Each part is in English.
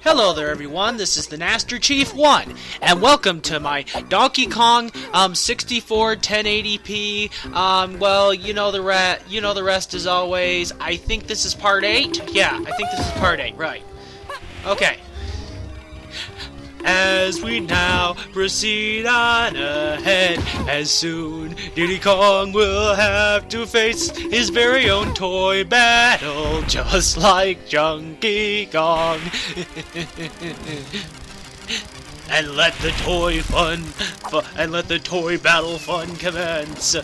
Hello there everyone, this is the Master Chief 1, and welcome to my Donkey Kong 64 1080p, well, you know the rest as always. I think this is part 8? Yeah, I think this is part 8, right. Okay. As we now proceed on ahead, as soon Diddy Kong will have to face his very own toy battle, just like Lanky Kong. And let the toy battle fun commence.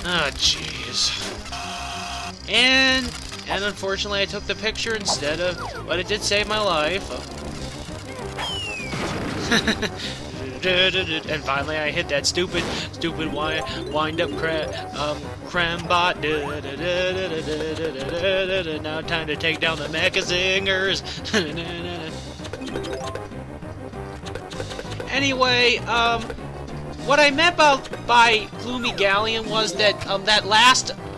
Oh, jeez. And unfortunately I took the picture instead of, but it did save my life. And finally I hit that stupid wind-up crambot. Now time to take down the mecha zingers. Anyway, what I meant by Gloomy Galleon was that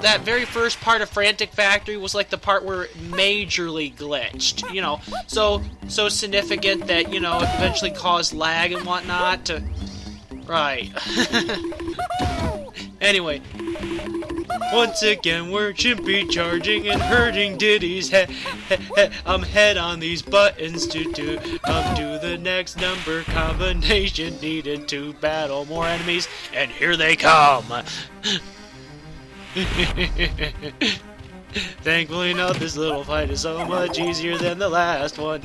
that very first part of Frantic Factory was like the part where it majorly glitched, you know, so significant that, you know, it eventually caused lag and whatnot. Right. Anyway, once again we're chimpy charging and hurting Diddy's head on these buttons to do the next number combination needed to battle more enemies, and here they come. Thankfully enough, this little fight is so much easier than the last one.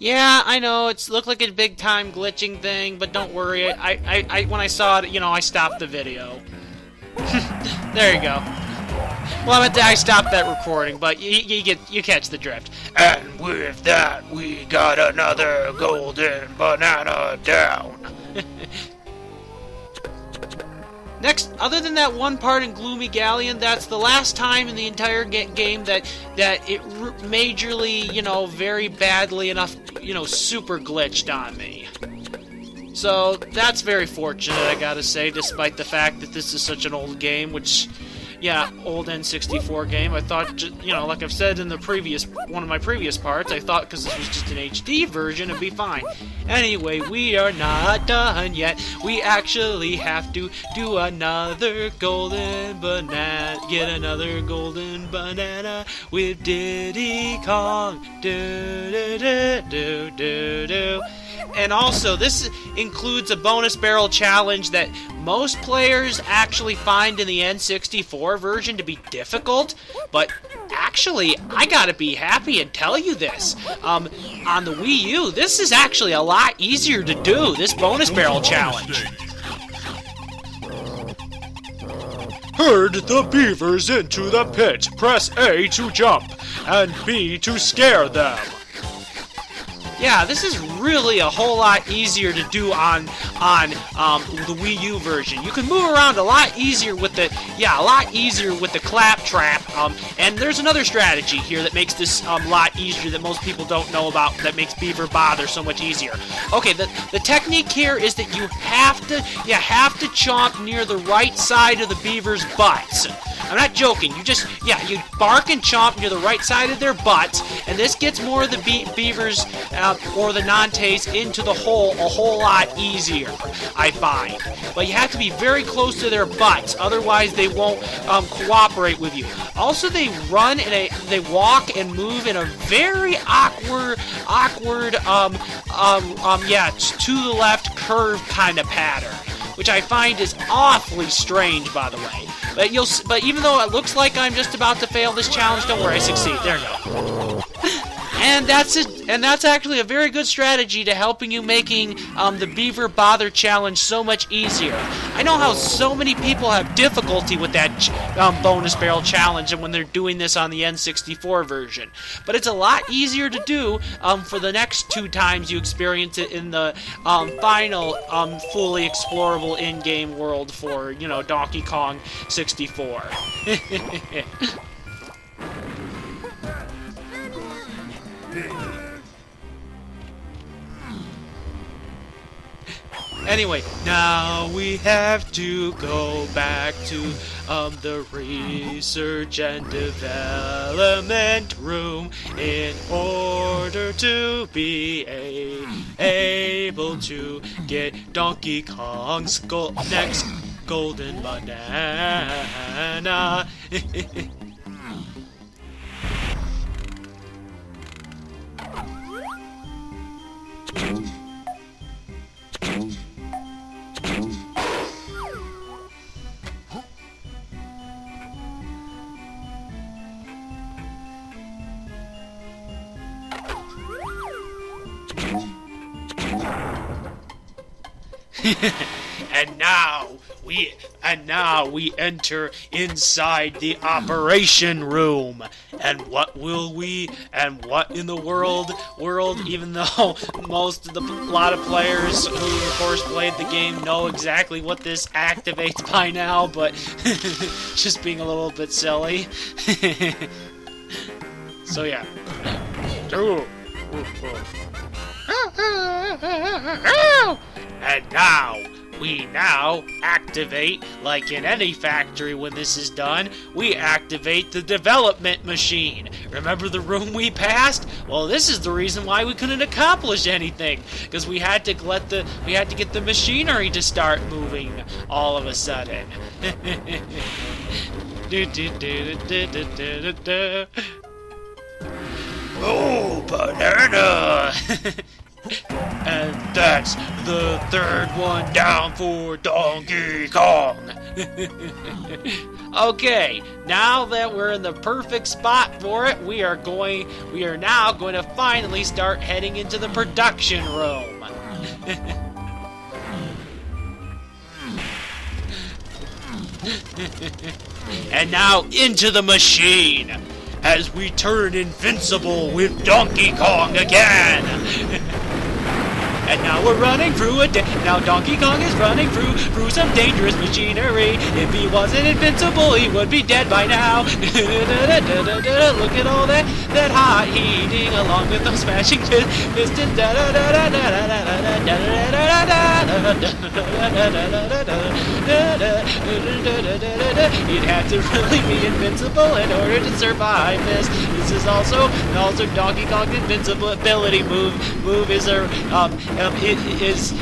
Yeah, I know, it's looked like a big-time glitching thing, but don't worry, I when I saw it, you know, I stopped the video. There you go. Well, I stopped that recording, but you catch the drift. And with that, we got another golden banana down. Next, other than that one part in Gloomy Galleon, that's the last time in the entire game that it majorly, you know, very badly enough, you know, super glitched on me. So that's very fortunate, I gotta say, despite the fact that this is such an old game, which, yeah, old N64 game. I thought, you know, like I've said in the one of my previous parts, I thought because this was just an HD version, it'd be fine. Anyway, we are not done yet. We actually have to do another golden banana, get another golden banana with Diddy Kong. Do do do do do do. And also, this includes a bonus barrel challenge that most players actually find in the N64 version to be difficult, but actually, I gotta be happy and tell you this. On the Wii U, this is actually a lot easier to do, this bonus barrel challenge. Herd the beavers into the pit. Press A to jump, and B to scare them. Yeah, this is really a whole lot easier to do on the Wii U version. You can move around a lot easier with the clap trap. And there's another strategy here that makes this a lot easier that most people don't know about, that makes Beaver Bother so much easier. Okay, the technique here is that you have to chomp near the right side of the beaver's butts. I'm not joking. You bark and chomp near the right side of their butts, and this gets more of the beavers or the Nantes into the hole a whole lot easier, I find. But you have to be very close to their butts, otherwise they won't cooperate with you. Also, they walk and move in a very awkward, to the left curve kind of pattern. which I find is awfully strange, by the way. But even though it looks like I'm just about to fail this challenge, don't worry, I succeed. There we go. And that's it. And that's actually a very good strategy to helping you making the Beaver Bother challenge so much easier. I know how so many people have difficulty with that bonus barrel challenge and when they're doing this on the N64 version. But it's a lot easier to do for the next 2 times you experience it in the final fully explorable in-game world for, you know, Donkey Kong 64. Anyway, now we have to go back to the research and development room in order to be able to get Donkey Kong's next golden banana. And now we enter inside the operation room. And what in the world, even though a lot of players who of course played the game know exactly what this activates by now, but just being a little bit silly. So yeah. And we now activate, like in any factory when this is done, we activate the development machine. Remember the room we passed? Well, this is the reason why we couldn't accomplish anything, because we had to get the machinery to start moving all of a sudden. Oh, banana! And that's the 3rd one down for Donkey Kong. Okay, now that we're in the perfect spot for it, we are now going to finally start heading into the production room. And now into the machine as we turn invincible with Donkey Kong again. And now we're running through now Donkey Kong is running through some dangerous machinery. If he wasn't invincible, he would be dead by now. Look at all that hot heating along with those smashing pistons. You'd have to really be invincible in order to survive this. This is also Donkey Kong's invincibility move is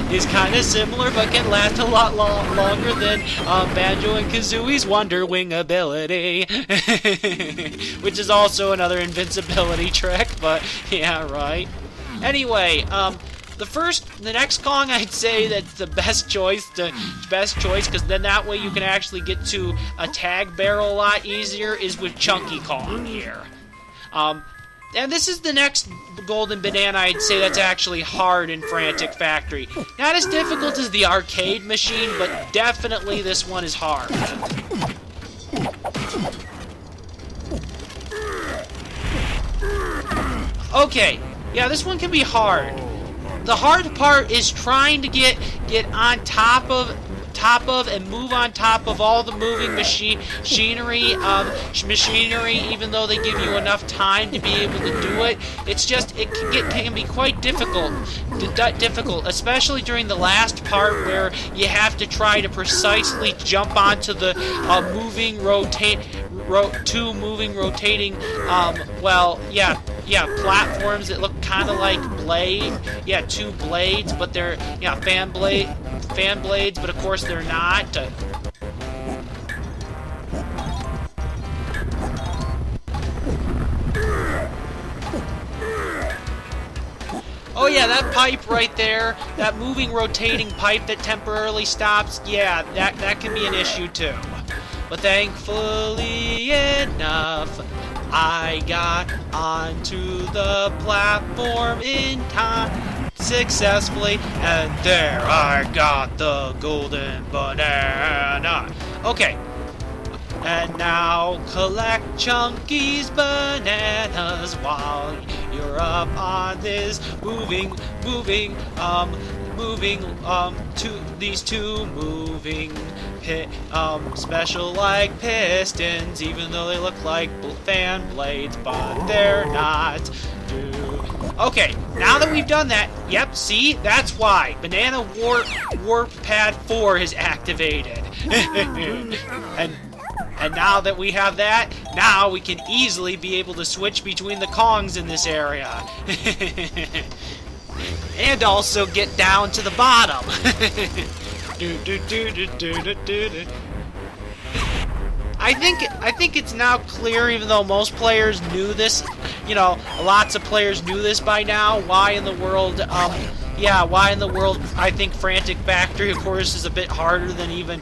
is kind of similar, but can last a lot longer than Banjo and Kazooie's Wonder Wing ability, which is also another invincibility trick. But yeah, right. Anyway, the next Kong, I'd say that's the best choice, because then that way you can actually get to a tag barrel a lot easier, is with Chunky Kong here. And this is the next golden banana I'd say that's actually hard in Frantic Factory. Not as difficult as the arcade machine, but definitely this one is hard. Okay, yeah, this one can be hard. The hard part is trying to get on top of and move on top of all the moving machinery, even though they give you enough time to be able to do it. It's just, it can be quite difficult, especially during the last part where you have to try to precisely jump onto the two moving rotating platforms that look kind of like two blades, but they're fan blades, but of course they're not. Oh Oh yeah, that pipe right there, that moving, rotating pipe that temporarily stops, yeah, that can be an issue too. But thankfully enough, I got onto the platform in time successfully, and there I got the golden banana. Okay. And now collect Chunky's bananas while you're up on this to these two moving special like pistons, even though they look like fan blades, but they're not. Okay, now that we've done that, yep, see, that's why Banana Warp Pad 4 is activated. And now that we have that, now we can easily be able to switch between the Kongs in this area. And also get down to the bottom. I think it's now clear, even though most players knew this, you know, lots of players knew this by now, why in the world I think Frantic Factory, of course, is a bit harder than even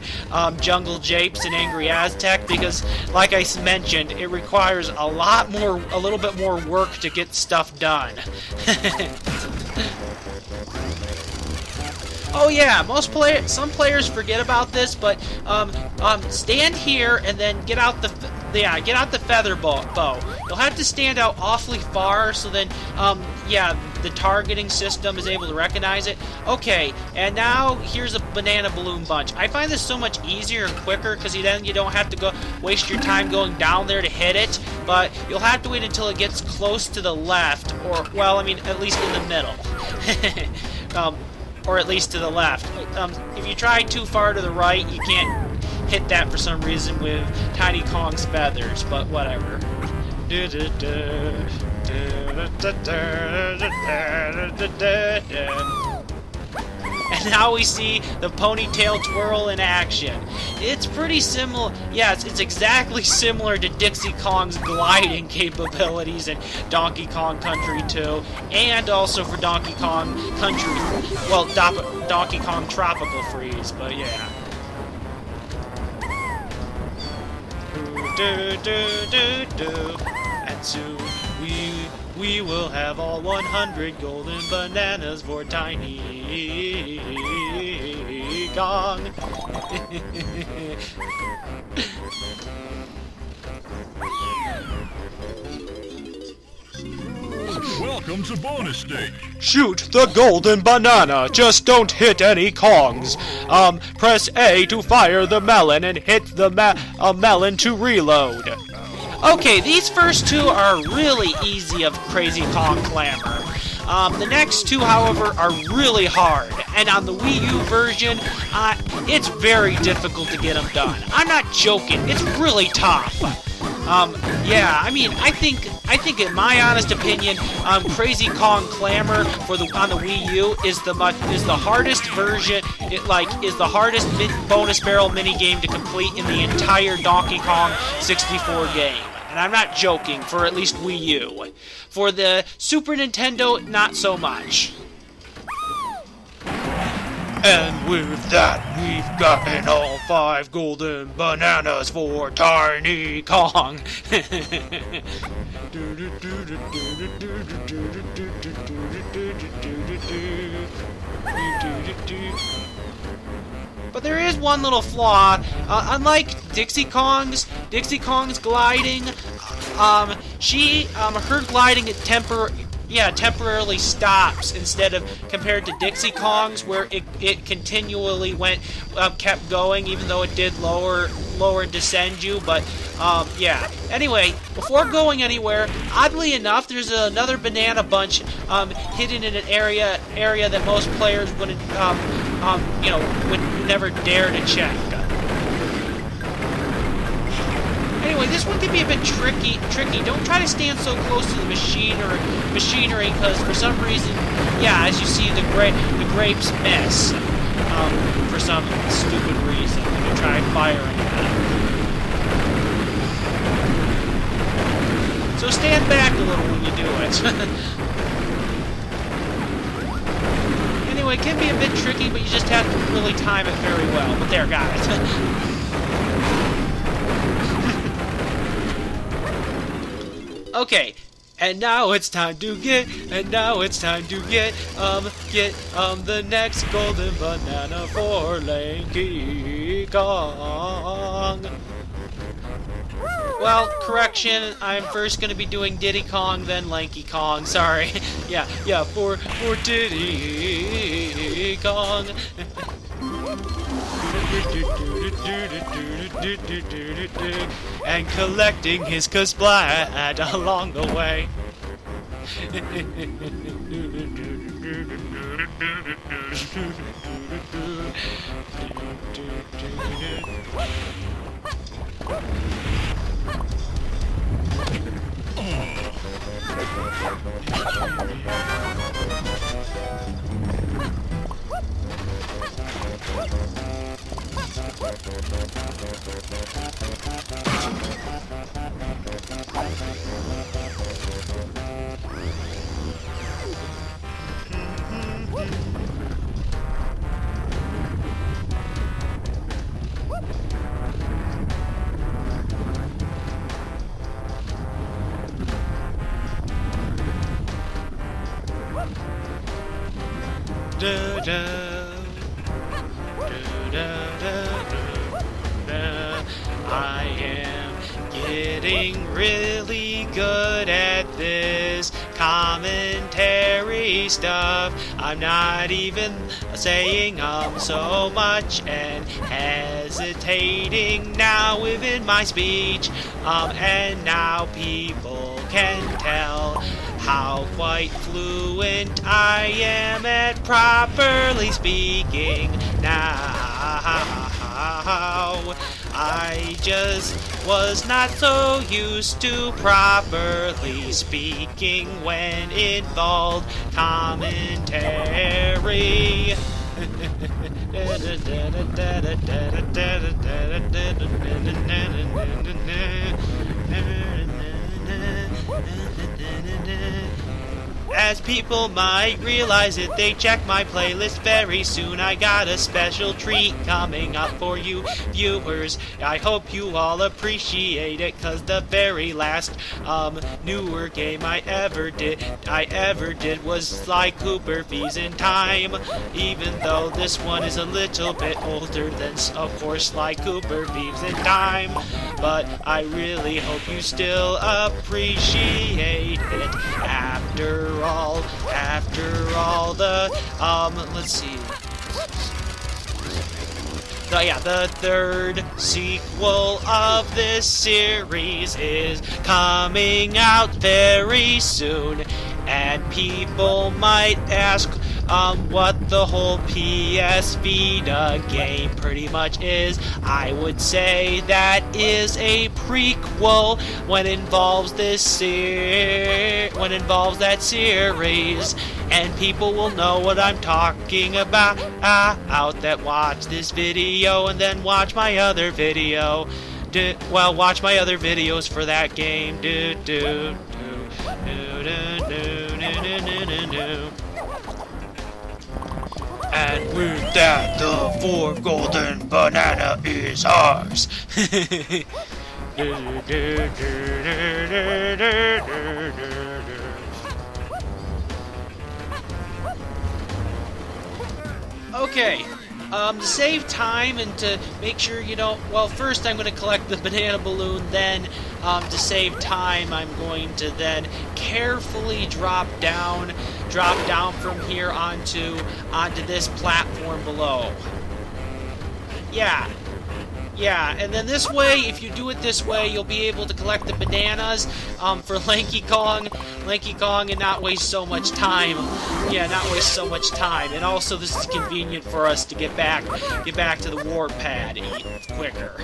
Jungle Japes and Angry Aztec, because, like I mentioned, it requires a little bit more work to get stuff done. Oh yeah, some players forget about this, but stand here and then get out the feather bow. You'll have to stand out awfully far, so then the targeting system is able to recognize it. Okay, and now here's a banana balloon bunch. I find this so much easier and quicker because then you don't have to go waste your time going down there to hit it, but you'll have to wait until it gets close to the left, or, well, I mean, at least in the middle. Or at least to the left. If you try too far to the right, you can't hit that for some reason with Tiny Kong's feathers, but whatever. And now we see the ponytail twirl in action. It's pretty similar. Yeah, it's exactly similar to Dixie Kong's gliding capabilities in Donkey Kong Country 2, and also for Donkey Kong Country, well, Donkey Kong Tropical Freeze, but yeah. And soon we will have all 100 golden bananas for Tiny Kong. Welcome to bonus stage. Shoot the golden banana, just don't hit any Kongs. Press A to fire the melon and hit the melon to reload. Okay, these first two are really easy of Crazy Kong Clamor. The next two, however, are really hard, and on the Wii U version, it's very difficult to get them done. I'm not joking, it's really tough. Yeah, I mean, I think in my honest opinion, Crazy Kong Clamor on the Wii U is the hardest version. Is the hardest bonus barrel mini game to complete in the entire Donkey Kong 64 game. And I'm not joking, for at least Wii U. For the Super Nintendo, not so much. And with that, we've gotten all 5 golden bananas for Tiny Kong. But there is one little flaw. Unlike Dixie Kong's gliding, her gliding temporarily stops instead of compared to Dixie Kong's, where it continually kept going, even though it did lower and descend you. But yeah. Anyway, before going anywhere, oddly enough, there's another banana bunch hidden in an area that most players wouldn't would never dare to check. Anyway, this one can be a bit tricky. Don't try to stand so close to the machinery, because for some reason, yeah, as you see, the grapes miss for some stupid reason when you try firing them. So stand back a little when you do it. Anyway, it can be a bit tricky, but you just have to really time it very well. But there, got it. Okay. And now it's time to get the next golden banana for Lanky Kong. Well, correction, I'm first gonna be doing Diddy Kong, then Lanky Kong, sorry. yeah, for Diddy Kong. And collecting his splat along the way. I am getting really good at this commentary stuff. I'm not even saying so much and hesitating now within my speech. And now people can tell how quite fluent I am at properly speaking now. I just was not so used to properly speaking when involved commentary. As people might realize if they check my playlist very soon, I got a special treat coming up for you viewers. I hope you all appreciate it, cause the very last newer game I ever did was Sly Cooper Fees in Time. Even though this one is a little bit older than, of course, Sly Cooper Thieves in Time. But I really hope you still appreciate it after all the, let's see. The third sequel of this series is coming out very soon, and people might ask what the whole PS Vita game pretty much is. I would say that is a prequel when involves that series, and people will know what I'm talking about that watch this video and then watch my other video. Watch my other videos for that game. And with that, the 4 golden banana is ours. Okay, to save time and to make sure you don't, well, first I'm going to collect the banana balloon, then to save time I'm going to then carefully drop down from here onto this platform below. Yeah, and then this way, if you do it this way, you'll be able to collect the bananas for Lanky Kong, and not waste so much time. Yeah, not waste so much time. And also, this is convenient for us to get back to the warp pad quicker.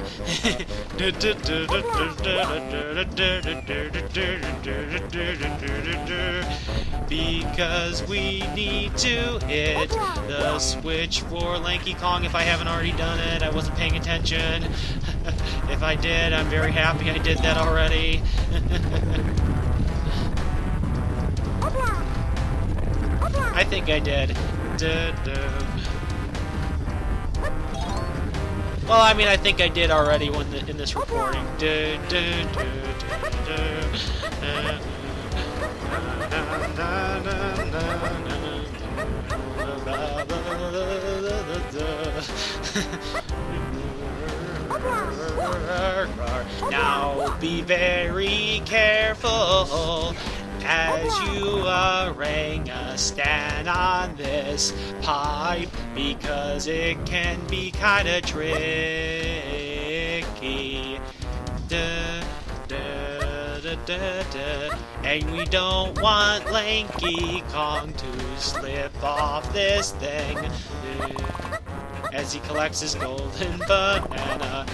Because we need to hit the switch for Lanky Kong. If I haven't already done it, I wasn't paying attention. If I did, I'm very happy I did that already. I think I did. Well, I mean, I think I did already in this recording. Now be very careful as you stand on this pipe, because it can be kind of tricky. And we don't want Lanky Kong to slip off this thing as he collects his golden banana.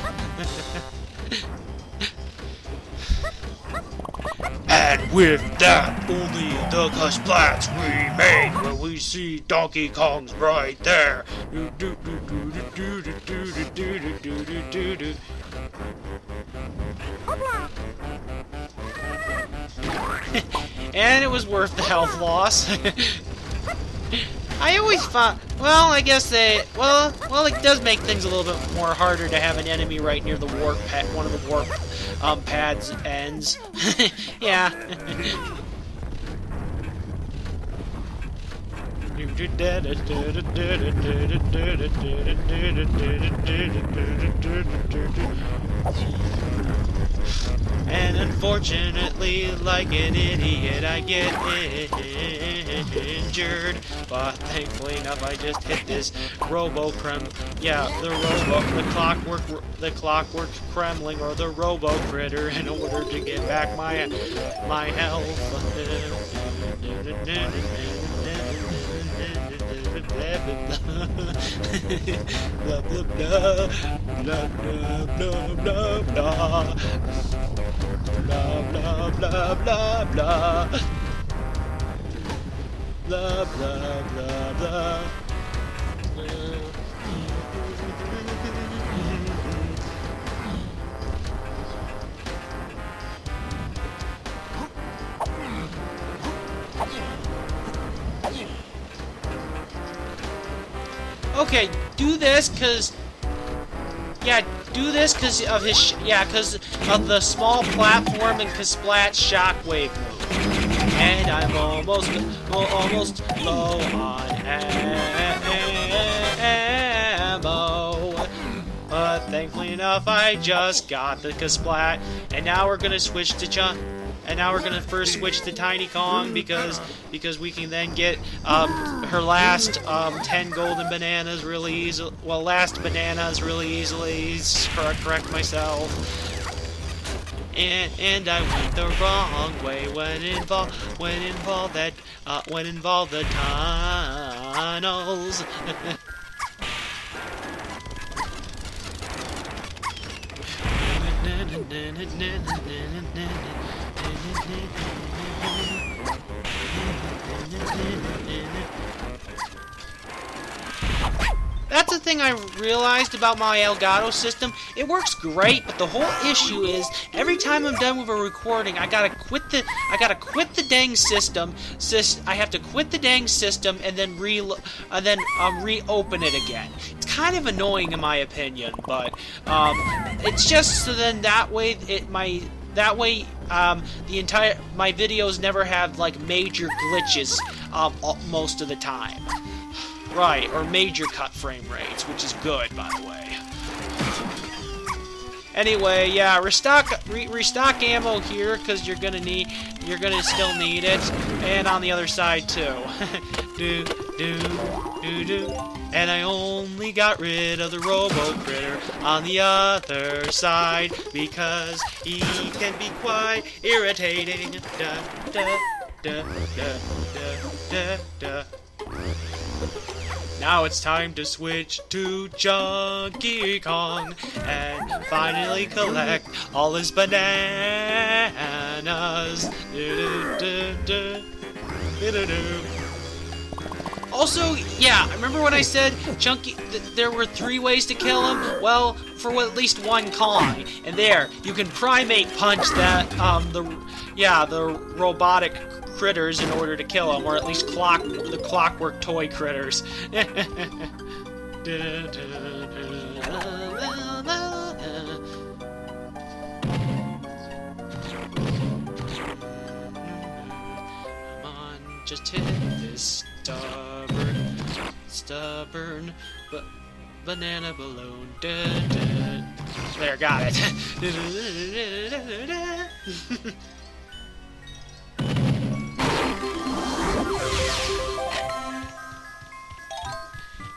And with that, only the splats remain when we see Donkey Kong's right there. And it was worth the health loss. I always thought, well, I guess well, it does make things a little bit more harder to have an enemy right near the warp pad, one of the warp pad's ends. Yeah. And unfortunately, like an idiot, I get injured. But thankfully enough, I just hit this the clockwork Kremling, or the Robo Critter, in order to get back my health. Blah blah blah blah blah blah blah blah blah blah blah blah blah blah blah blah. Okay, do this because of his because of the small platform and Kasplat's shockwave move. And I'm almost low on ammo. But thankfully enough, I just got the Kasplat, and now we're gonna switch to first switch to Tiny Kong because we can then get her last 10 golden bananas really easily. Well, last bananas really easily. Correct myself. And I went the wrong way when involved the tunnels. That's the thing I realized about my Elgato system. It works great, but the whole issue is every time I'm done with a recording, I gotta quit the dang system. I have to quit the dang system and then reopen it again. It's kind of annoying in my opinion, but it's just so then that way my videos never have like major glitches most of the time. Right, or major cut frame rates, which is good, by the way. Anyway, yeah, restock ammo here because you're gonna still need it, and on the other side too. And I only got rid of the Robo Critter on the other side because he can be quite irritating. Now it's time to switch to Donkey Kong and finally collect all his bananas. Also, yeah, remember when I said Chunky? There were 3 ways to kill him. Well, for at least one Kong, and there you can primate punch that the robotic critters in order to kill him, or at least the clockwork toy critters. Just hit this stubborn banana balloon. There, got it.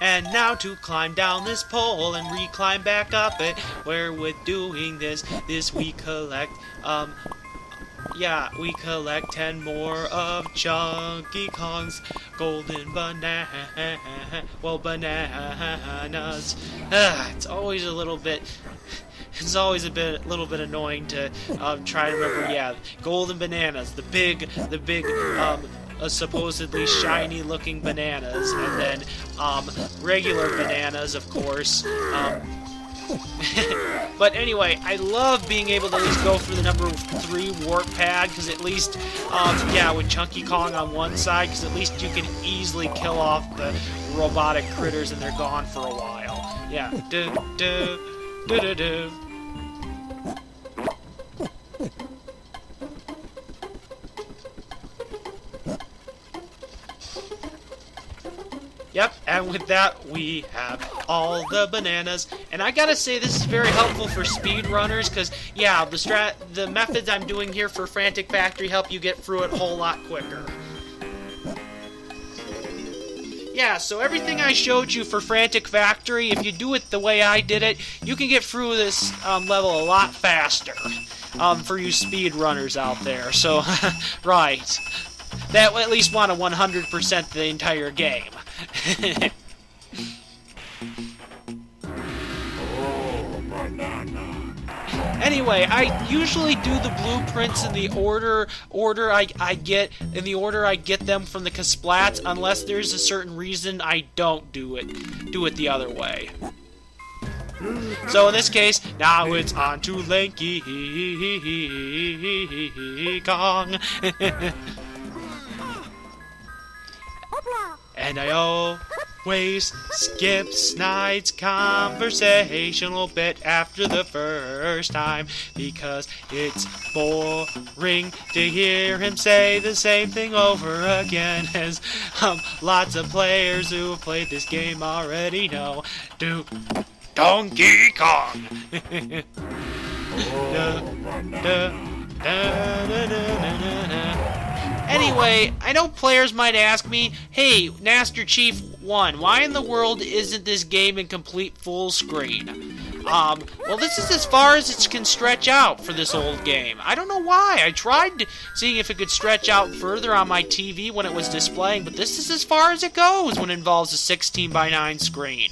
And now to climb down this pole and reclimb back up it, where with doing this we collect, we collect 10 more of Chunky Kong's golden bananas. It's always a little bit annoying to try to remember. Golden bananas, the big supposedly shiny looking bananas, and then regular bananas, of course. But anyway, I love being able to at least go through the number 3 warp pad, because at least, with Chunky Kong on one side, because at least you can easily kill off the robotic critters and they're gone for a while. Yeah. Yep, and with that, we have all the bananas. And I gotta say, this is very helpful for speedrunners, because, the methods I'm doing here for Frantic Factory help you get through it a whole lot quicker. Yeah, so everything I showed you for Frantic Factory, if you do it the way I did it, you can get through this level a lot faster, for you speedrunners out there. So, right. That at least want to 100% the entire game. Anyway, I usually do the blueprints in the order I get them from the Kasplats, unless there's a certain reason I don't do it the other way. So in this case, now it's on to Lanky Kong. And I always skip Snide's conversational bit after the first time, because it's boring to hear him say the same thing over again, as lots of players who have played this game already know. Donkey Kong! Anyway, I know players might ask me, hey, Master Chief 1, why in the world isn't this game in complete full screen? Well, this is as far as it can stretch out for this old game. I don't know why. I tried seeing if it could stretch out further on my TV when it was displaying, but this is as far as it goes when it involves a 16:9 screen.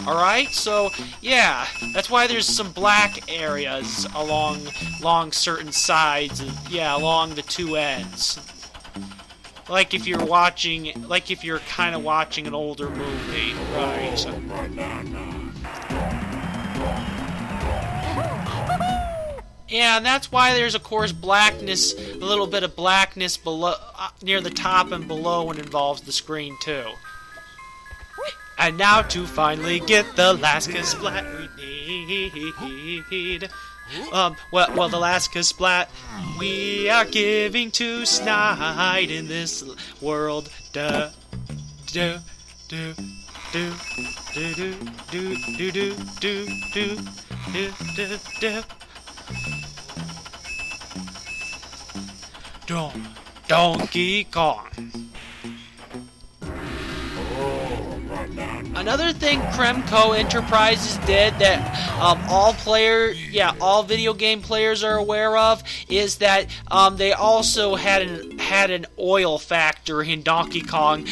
Alright, so, yeah, that's why there's some black areas along certain sides, and, along the 2 ends. Like if you're kind of watching an older movie, right? Yeah, and that's why there's, of course, blackness, a little bit of blackness below, near the top and below when it involves the screen, too. And now to finally get the last Kasplat we need. Well, the last Kasplat we are giving to Snide in this world. Donkey Kong. Another thing Kremco Enterprises did that all video game players are aware of is that they also had an oil factory in Donkey Kong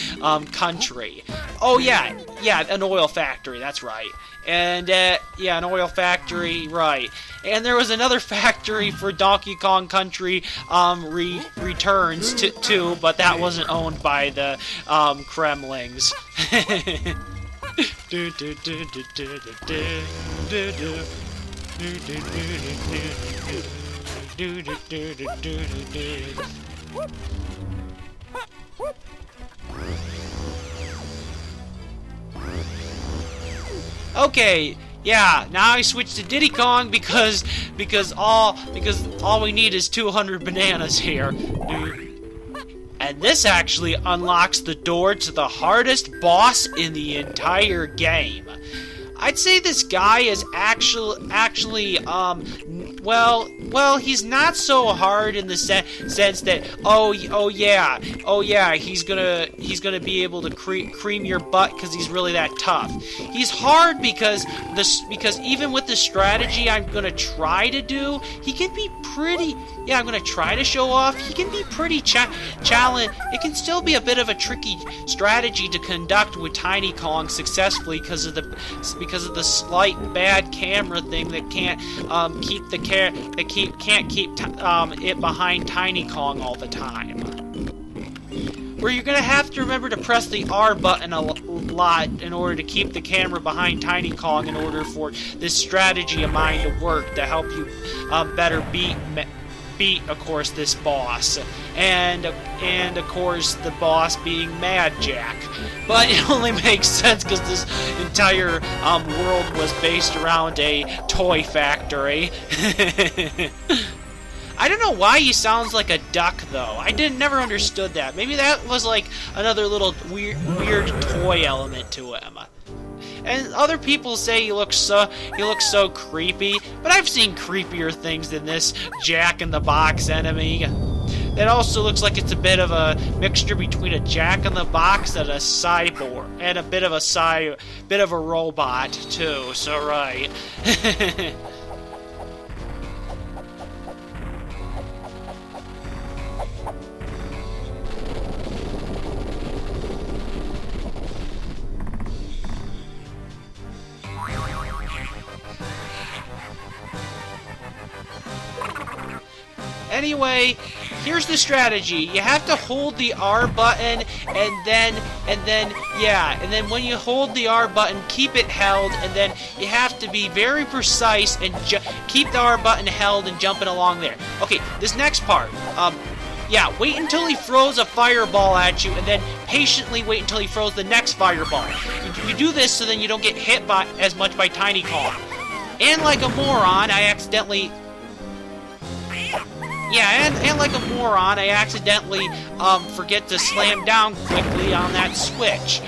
Country. Oh yeah, an oil factory. That's right. And, yeah, an oil factory, right. And there was another factory for Donkey Kong Country Returns too, but that wasn't owned by the Kremlings. Okay, yeah, now I switch to Diddy Kong because all we need is 200 bananas here. And this actually unlocks the door to the hardest boss in the entire game. I'd say this guy is actually, well, he's not so hard in the sense that, oh yeah, he's gonna be able to cream your butt because he's really that tough. He's hard because even with the strategy I'm gonna try to do, he can be pretty. Yeah, I'm gonna try to show off. He can be pretty challenge. It can still be a bit of a tricky strategy to conduct with Tiny Kong successfully because of the slight bad camera thing that can't keep it behind Tiny Kong all the time. Where you're gonna have to remember to press the R button a lot in order to keep the camera behind Tiny Kong in order for this strategy of mine to work to help you better beat, of course, this boss, and of course the boss being Mad Jack. But it only makes sense because this entire world was based around a toy factory. I don't know why he sounds like a duck, though. I never understood that. Maybe that was like another little weird toy element to him. And other people say he looks so creepy, but I've seen creepier things than this Jack in the Box enemy. It also looks like it's a bit of a mixture between a Jack in the Box and a cyborg, and a bit of a robot too. So right. Anyway, here's the strategy. You have to hold the R button, and then when you hold the R button, keep it held, and then you have to be very precise and keep the R button held and jumping along there. Okay, this next part, yeah, wait until he throws a fireball at you, and then patiently wait until he throws the next fireball. You do this so then you don't get hit as much by Tiny Kong. And like a moron, I accidentally... Yeah, and like a moron, I accidentally forget to slam down quickly on that switch.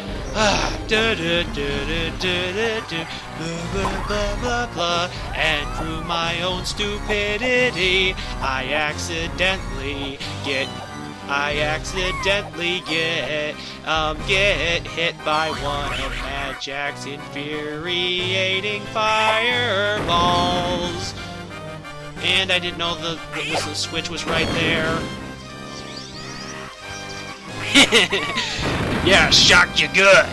And through my own stupidity, I accidentally get hit by one of Mad Jack's infuriating fireballs. And I didn't know the switch was right there. Yeah, shocked you good.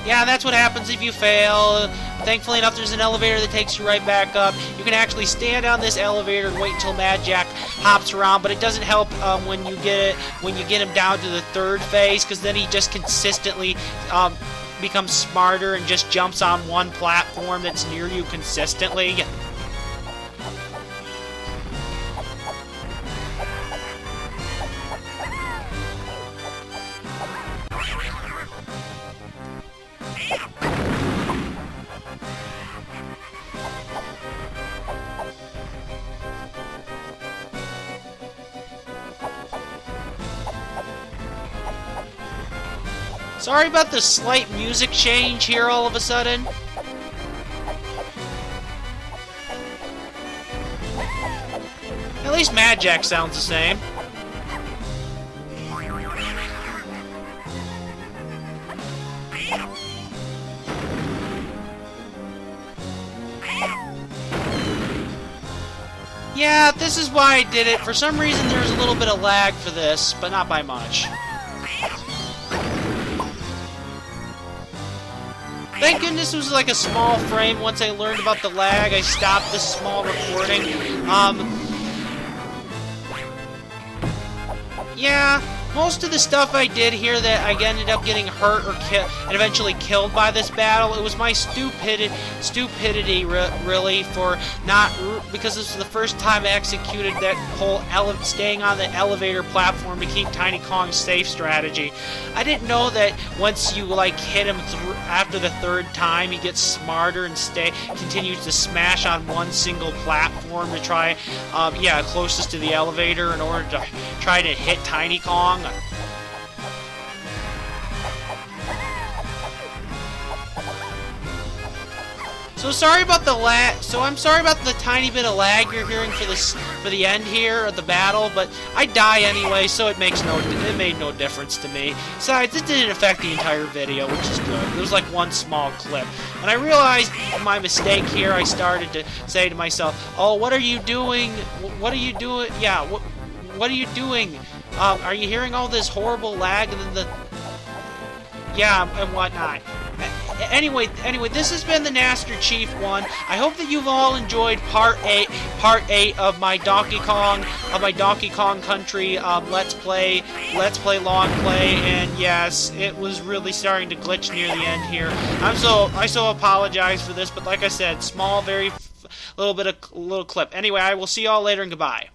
Yeah, that's what happens if you fail. Thankfully enough, there's an elevator that takes you right back up. You can actually stand on this elevator and wait until Mad Jack hops around, but it doesn't help when you get him down to the third phase, because then he just consistently becomes smarter and just jumps on one platform that's near you consistently. Sorry about the slight music change here all of a sudden. At least Mad Jack sounds the same. Yeah, this is why I did it. For some reason, there's a little bit of lag for this, but not by much. Thank goodness it was like a small frame. Once I learned about the lag, I stopped this small recording. Yeah, most of the stuff I did here that I ended up getting hurt or and eventually killed by this battle, it was my stupidity really, for not, because this was the first time I executed that whole staying on the elevator platform to keep Tiny Kong safe strategy. I didn't know that once you like hit him after the third time, he gets smarter and continues to smash on one single platform to try, yeah, closest to the elevator in order to try to hit Tiny Kong. So sorry about the I'm sorry about the tiny bit of lag you're hearing for the end here of the battle, but I die anyway, so it made no difference to me. Besides, it didn't affect the entire video, which is good. It was like one small clip. When I realized my mistake here, I started to say to myself, "Oh, what are you doing? What are you doing? Yeah, what are you doing? Are you hearing all this horrible lag and then yeah, and whatnot?" Anyway, this has been the Master Chief 1. I hope that you've all enjoyed part 8 of my Donkey Kong Country Let's Play long play, and yes, it was really starting to glitch near the end here. I so apologize for this, but like I said, small, very little clip. Anyway, I will see y'all later and goodbye.